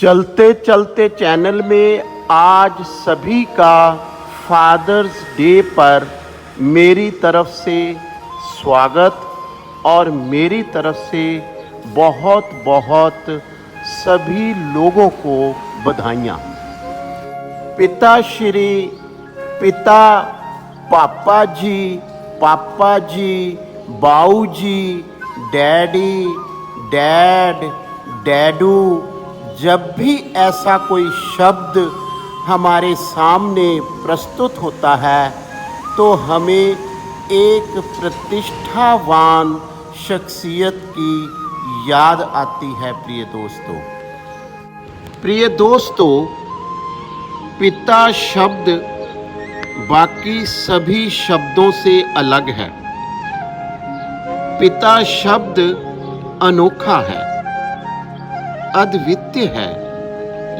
चलते चलते चैनल में आज सभी का फादर्स डे पर मेरी तरफ से स्वागत और मेरी तरफ से बहुत बहुत सभी लोगों को बधाइयाँ। पिता पापा जी, बाऊ जी, डैडू, जब भी ऐसा कोई शब्द हमारे सामने प्रस्तुत होता है तो हमें एक प्रतिष्ठावान शख्सियत की याद आती है। प्रिय दोस्तों, पिता शब्द बाकी सभी शब्दों से अलग है। पिता शब्द अनोखा है, अद्वितीय है,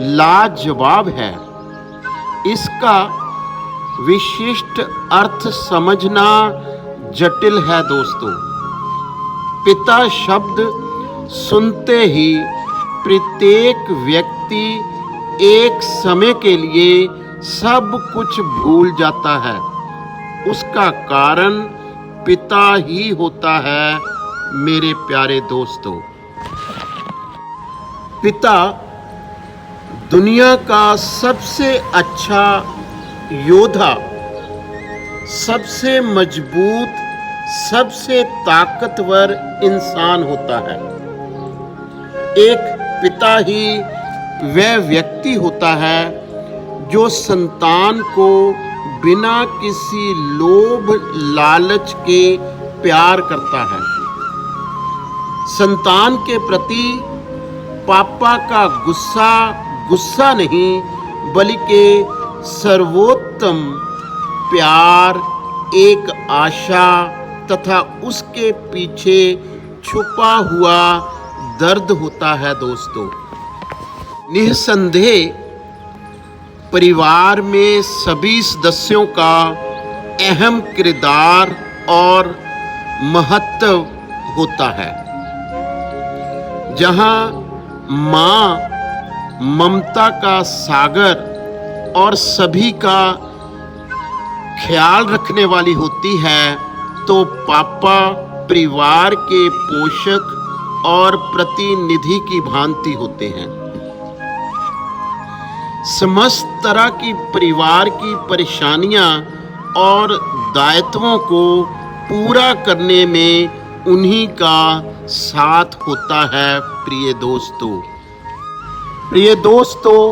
लाजवाब है। इसका विशिष्ट अर्थ समझना जटिल है दोस्तों। पिता शब्द सुनते ही प्रत्येक व्यक्ति एक समय के लिए सब कुछ भूल जाता है। उसका कारण पिता ही होता है मेरे प्यारे दोस्तों। पिता दुनिया का सबसे अच्छा योद्धा, सबसे मजबूत, सबसे ताकतवर इंसान होता है। एक पिता ही वह व्यक्ति होता है जो संतान को बिना किसी लोभ लालच के प्यार करता है। संतान के प्रति पापा का गुस्सा नहीं बल्कि सर्वोत्तम प्यार, एक आशा तथा उसके पीछे छुपा हुआ दर्द होता है दोस्तों। निस्संदेह परिवार में सभी सदस्यों का अहम किरदार और महत्व होता है। जहां माँ ममता का सागर और सभी का ख्याल रखने वाली होती है, तो पापा परिवार के पोषक और प्रतिनिधि की भांति होते हैं। समस्त तरह की परिवार की परेशानियां और दायित्वों को पूरा करने में उन्हीं का साथ होता है। प्रिय दोस्तों,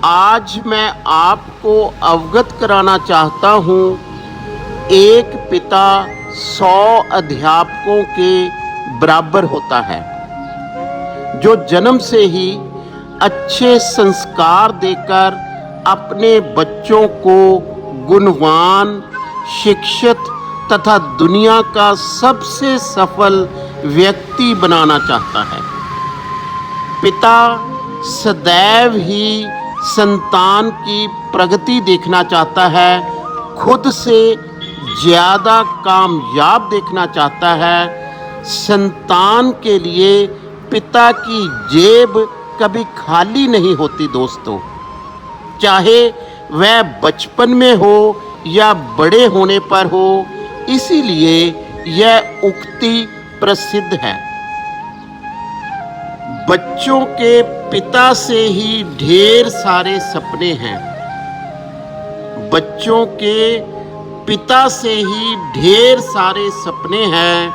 आज मैं आपको अवगत कराना चाहता हूँ, एक पिता 100 अध्यापकों के बराबर होता है, जो जन्म से ही अच्छे संस्कार देकर अपने बच्चों को गुणवान, शिक्षित तथा दुनिया का सबसे सफल व्यक्ति बनाना चाहता है। पिता सदैव ही संतान की प्रगति देखना चाहता है, खुद से ज़्यादा कामयाब देखना चाहता है। संतान के लिए पिता की जेब कभी खाली नहीं होती दोस्तों, चाहे वह बचपन में हो या बड़े होने पर हो। इसीलिए यह उक्ति प्रसिद्ध है, बच्चों के पिता से ही ढेर सारे सपने हैं। बच्चों के पिता से ही ढेर सारे सपने हैं।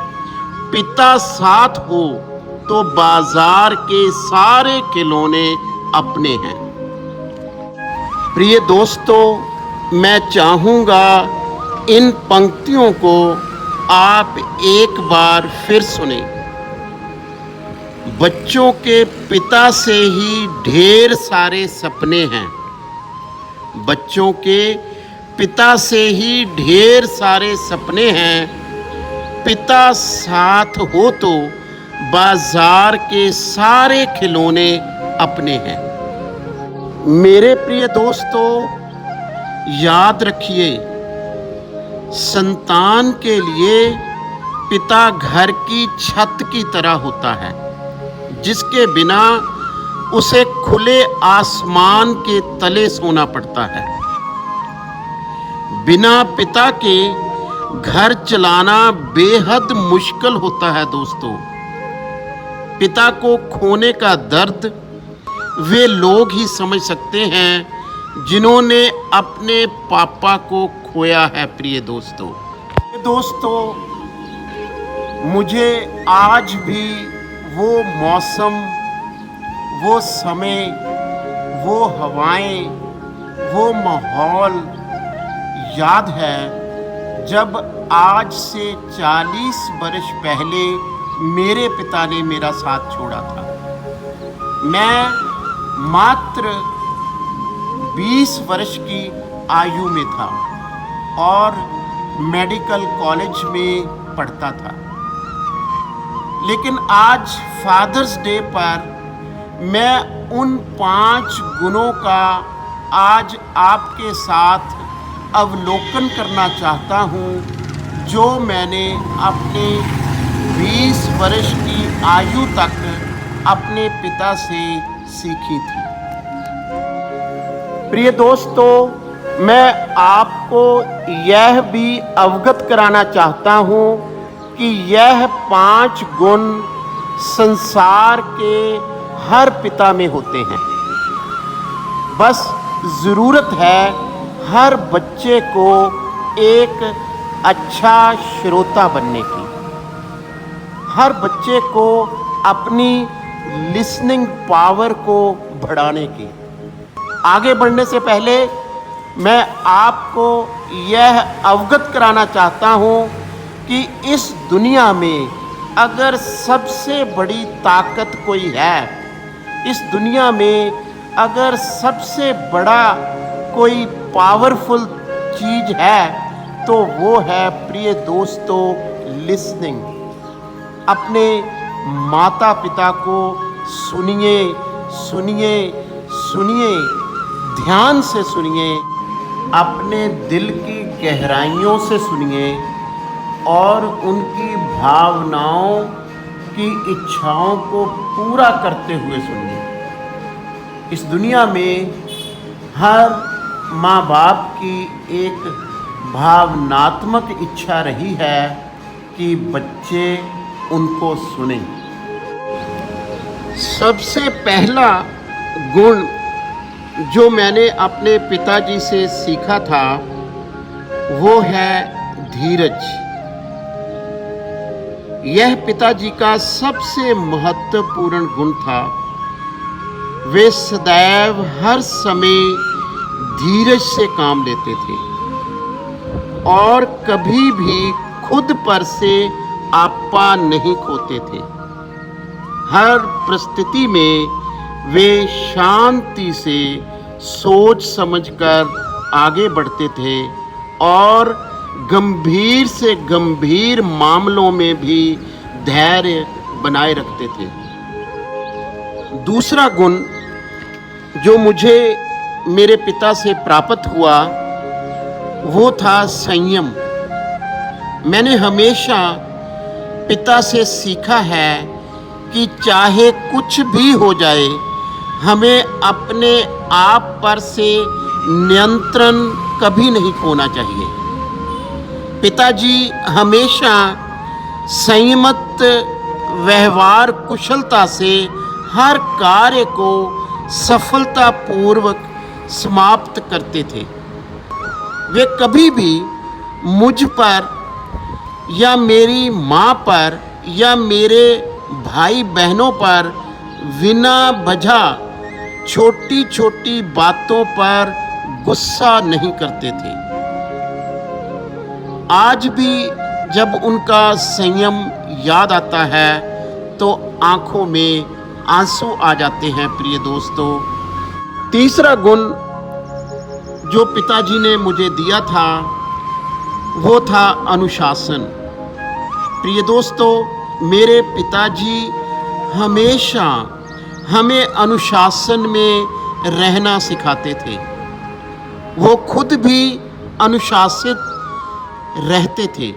पिता साथ हो तो बाजार के सारे खिलौने अपने हैं। प्रिय दोस्तों, मैं चाहूँगा इन पंक्तियों को आप एक बार फिर सुने। बच्चों के पिता से ही ढेर सारे सपने हैं। बच्चों के पिता से ही ढेर सारे सपने हैं। पिता साथ हो तो बाजार के सारे खिलौने अपने हैं। मेरे प्रिय दोस्तों, याद रखिए, संतान के लिए पिता घर की छत की तरह होता है, जिसके बिना उसे खुले आसमान के तले सोना पड़ता है। बिना पिता के घर चलाना बेहद मुश्किल होता है दोस्तों। पिता को खोने का दर्द वे लोग ही समझ सकते हैं जिन्होंने अपने पापा को खोया है। प्रिय दोस्तों, मुझे आज भी वो मौसम, वो समय, वो हवाएं, वो माहौल याद है जब आज से 40 वर्ष पहले मेरे पिता ने मेरा साथ छोड़ा था। मैं मात्र 20 वर्ष की आयु में था और मेडिकल कॉलेज में पढ़ता था। लेकिन आज फादर्स डे पर मैं उन 5 गुणों का आज आपके साथ अवलोकन करना चाहता हूँ जो मैंने अपने 20 वर्ष की आयु तक अपने पिता से सीखी थी। प्रिय दोस्तों, मैं आपको यह भी अवगत कराना चाहता हूँ कि यह 5 गुण संसार के हर पिता में होते हैं। बस ज़रूरत है हर बच्चे को एक अच्छा श्रोता बनने की, हर बच्चे को अपनी लिसनिंग पावर को बढ़ाने की। आगे बढ़ने से पहले मैं आपको यह अवगत कराना चाहता हूँ कि इस दुनिया में अगर सबसे बड़ी ताकत कोई है, इस दुनिया में अगर सबसे बड़ा कोई पावरफुल चीज़ है तो वो है, प्रिय दोस्तों, लिसनिंग। अपने माता पिता को सुनिए, सुनिए, सुनिए, ध्यान से सुनिए, अपने दिल की गहराइयों से सुनिए और उनकी भावनाओं की इच्छाओं को पूरा करते हुए सुनिए। इस दुनिया में हर माँ बाप की एक भावनात्मक इच्छा रही है कि बच्चे उनको सुने। सबसे पहला गुण जो मैंने अपने पिताजी से सीखा था वो है धीरज। यह पिताजी का सबसे महत्वपूर्ण गुण था। वे सदैव हर समय धीरज से काम लेते थे और कभी भी खुद पर से आपा नहीं खोते थे। हर परिस्थिति में वे शांति से सोच समझकर आगे बढ़ते थे और गंभीर से गंभीर मामलों में भी धैर्य बनाए रखते थे। दूसरा गुण जो मुझे मेरे पिता से प्राप्त हुआ वो था संयम। मैंने हमेशा पिता से सीखा है कि चाहे कुछ भी हो जाए, हमें अपने आप पर से नियंत्रण कभी नहीं खोना चाहिए। पिताजी हमेशा संयमित व्यवहार कुशलता से हर कार्य को सफलतापूर्वक समाप्त करते थे। वे कभी भी मुझ पर या मेरी माँ पर या मेरे भाई बहनों पर बिना वजह छोटी छोटी बातों पर गुस्सा नहीं करते थे। आज भी जब उनका संयम याद आता है तो आंखों में आंसू आ जाते हैं। प्रिय दोस्तों, तीसरा गुण जो पिताजी ने मुझे दिया था वो था अनुशासन। प्रिय दोस्तों, मेरे पिताजी हमेशा हमें अनुशासन में रहना सिखाते थे। वो खुद भी अनुशासित रहते थे।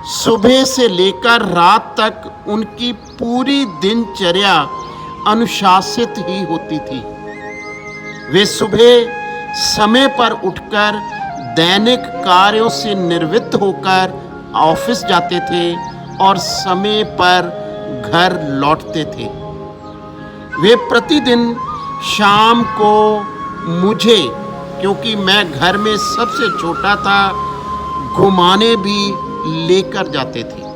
सुबह से लेकर रात तक उनकी पूरी दिनचर्या अनुशासित ही होती थी। वे सुबह समय पर उठकर दैनिक कार्यों से निवृत्त होकर ऑफिस जाते थे और समय पर घर लौटते थे। वे प्रतिदिन शाम को मुझे, क्योंकि मैं घर में सबसे छोटा था, घुमाने भी लेकर जाते थे।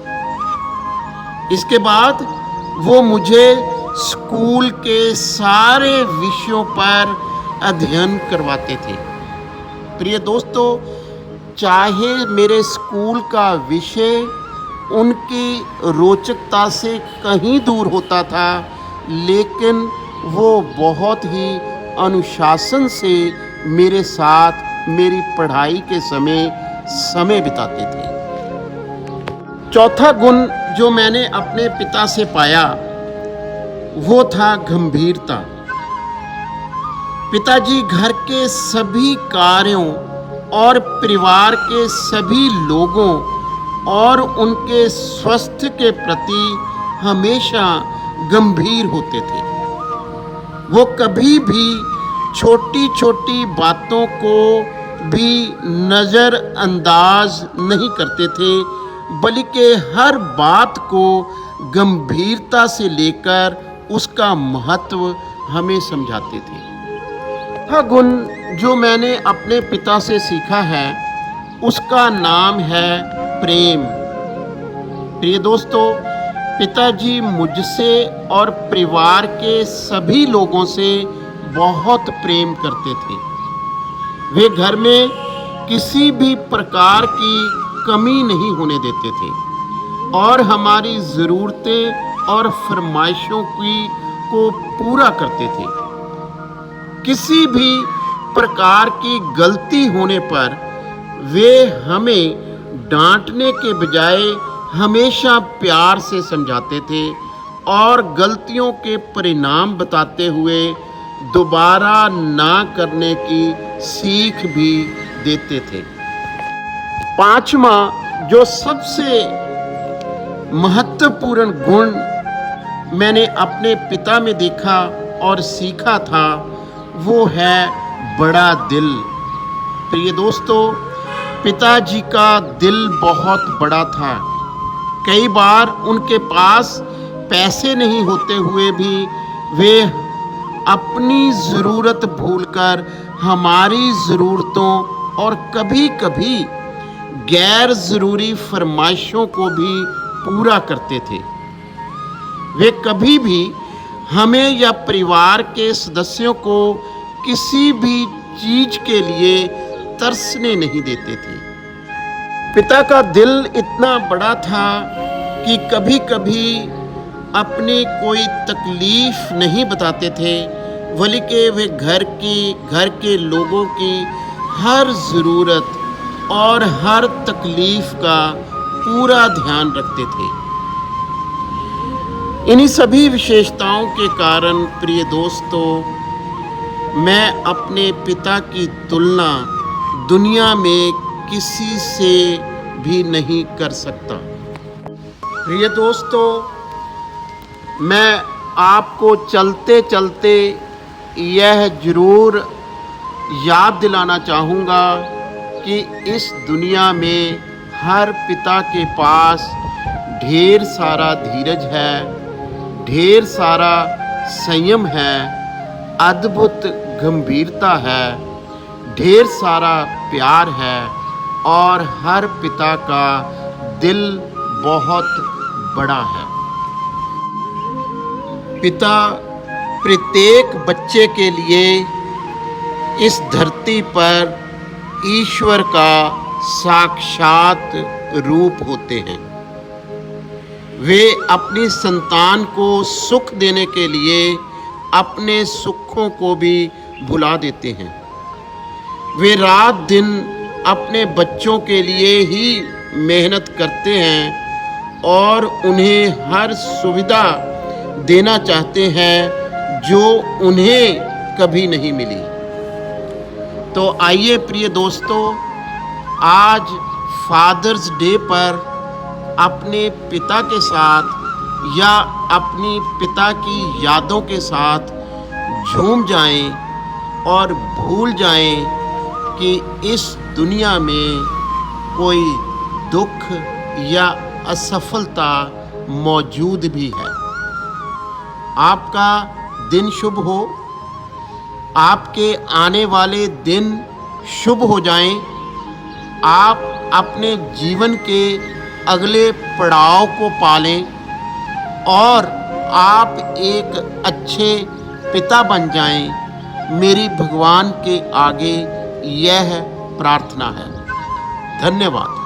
इसके बाद वो मुझे स्कूल के सारे विषयों पर अध्ययन करवाते थे। प्रिय दोस्तों, चाहे मेरे स्कूल का विषय उनकी रोचकता से कहीं दूर होता था, लेकिन वो बहुत ही अनुशासन से मेरे साथ मेरी पढ़ाई के समय बिताते थे। चौथा गुण जो मैंने अपने पिता से पाया वो था गंभीरता। पिताजी घर के सभी कार्यों और परिवार के सभी लोगों और उनके स्वास्थ्य के प्रति हमेशा गंभीर होते थे। वो कभी भी छोटी छोटी बातों को भी नज़रअंदाज नहीं करते थे, बल्कि हर बात को गंभीरता से लेकर उसका महत्व हमें समझाते थे। यह गुण जो मैंने अपने पिता से सीखा है उसका नाम है प्रेम। प्रिय दोस्तों, पिताजी मुझसे और परिवार के सभी लोगों से बहुत प्रेम करते थे। वे घर में किसी भी प्रकार की कमी नहीं होने देते थे और हमारी ज़रूरतें और फरमाइशों को पूरा करते थे। किसी भी प्रकार की गलती होने पर वे हमें डांटने के बजाय हमेशा प्यार से समझाते थे और गलतियों के परिणाम बताते हुए दोबारा ना करने की सीख भी देते थे। पांचवा जो सबसे महत्वपूर्ण गुण मैंने अपने पिता में देखा और सीखा था वो है बड़ा दिल। प्रिय दोस्तों, पिताजी का दिल बहुत बड़ा था। कई बार उनके पास पैसे नहीं होते हुए भी वे अपनी ज़रूरत भूलकर हमारी ज़रूरतों और कभी-कभी गैर ज़रूरी फरमाइशों को भी पूरा करते थे। वे कभी भी हमें या परिवार के सदस्यों को किसी भी चीज़ के लिए तरसने नहीं देते थे। पिता का दिल इतना बड़ा था कि कभी-कभी अपनी कोई तकलीफ़ नहीं बताते थे, बल्कि वे घर के लोगों की हर ज़रूरत और हर तकलीफ़ का पूरा ध्यान रखते थे। इन्हीं सभी विशेषताओं के कारण प्रिय दोस्तों, मैं अपने पिता की तुलना दुनिया में किसी से भी नहीं कर सकता। प्रिय दोस्तों, मैं आपको चलते चलते यह ज़रूर याद दिलाना चाहूँगा कि इस दुनिया में हर पिता के पास ढेर सारा धीरज है, ढेर सारा संयम है, अद्भुत गंभीरता है, ढेर सारा प्यार है और हर पिता का दिल बहुत बड़ा है। पिता प्रत्येक बच्चे के लिए इस धरती पर ईश्वर का साक्षात रूप होते हैं। वे अपनी संतान को सुख देने के लिए अपने सुखों को भी भुला देते हैं। वे रात दिन अपने बच्चों के लिए ही मेहनत करते हैं और उन्हें हर सुविधा देना चाहते हैं जो उन्हें कभी नहीं मिली। तो आइए प्रिय दोस्तों, आज फादर्स डे पर अपने पिता के साथ या अपनी पिता की यादों के साथ झूम जाएं और भूल जाएं कि इस दुनिया में कोई दुख या असफलता मौजूद भी है। आपका दिन शुभ हो, आपके आने वाले दिन शुभ हो जाएं। आप अपने जीवन के अगले पड़ाव को पालें और आप एक अच्छे पिता बन जाएं। मेरी भगवान के आगे यह प्रार्थना है। धन्यवाद।